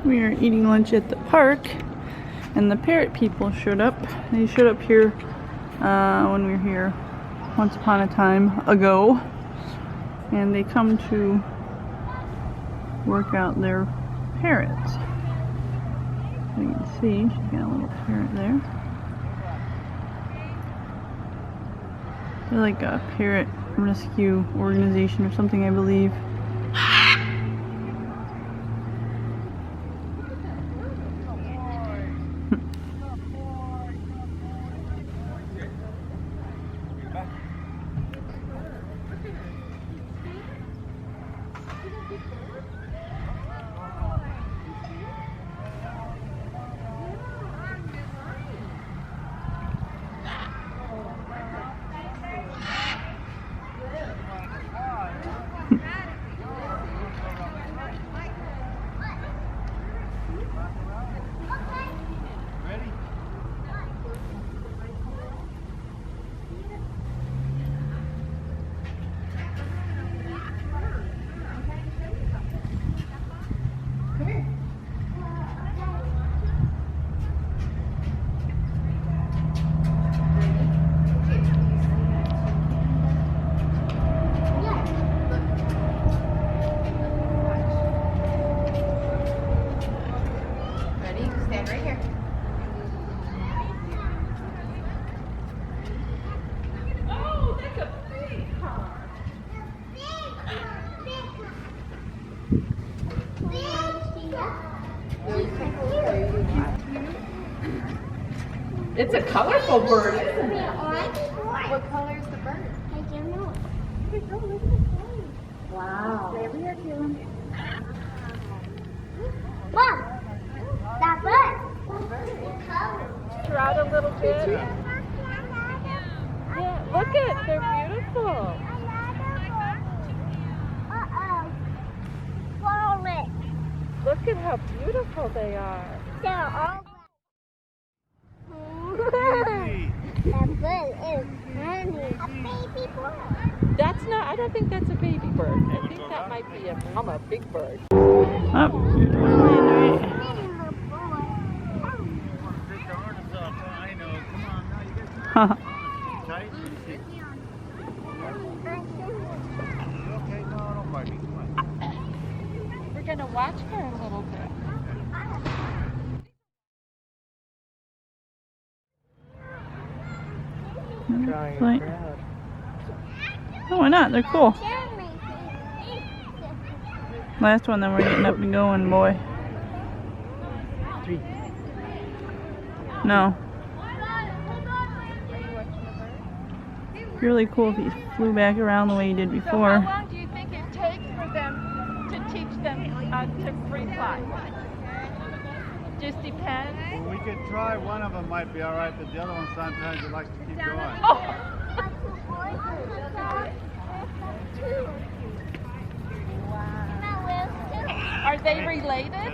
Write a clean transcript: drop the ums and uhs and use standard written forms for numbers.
We are eating lunch at the park, and the parrot people showed up. They showed up here when we were here once upon a time ago, and they come to work out their parrots. So you can see, she's got a little parrot there. They're like a parrot rescue organization or something, I believe. It's a colorful bird, isn't it? What color is the bird? I don't know. Look at the colors. Wow. Stay over here, Kaylin. Mom, that bird. What color? Trot a little bit. Yeah, look at, they're beautiful. Uh-oh. Wallet. Look at how beautiful they are. They're all that bird is honey. A baby bird. That's not, I don't think that's a baby bird. I think that might be a mama big bird. Up. We're going to watch her a little bit. Like, oh, why not? They're cool. Last one, then we're getting up and going, boy. 3. No. It'd be really cool if he flew back around the way he did So before. how long do you think it takes for them to teach them to free fly? Just depends. Well, we could try. One of them might be all right, but the other one sometimes it likes to keep going. Oh. Are they related?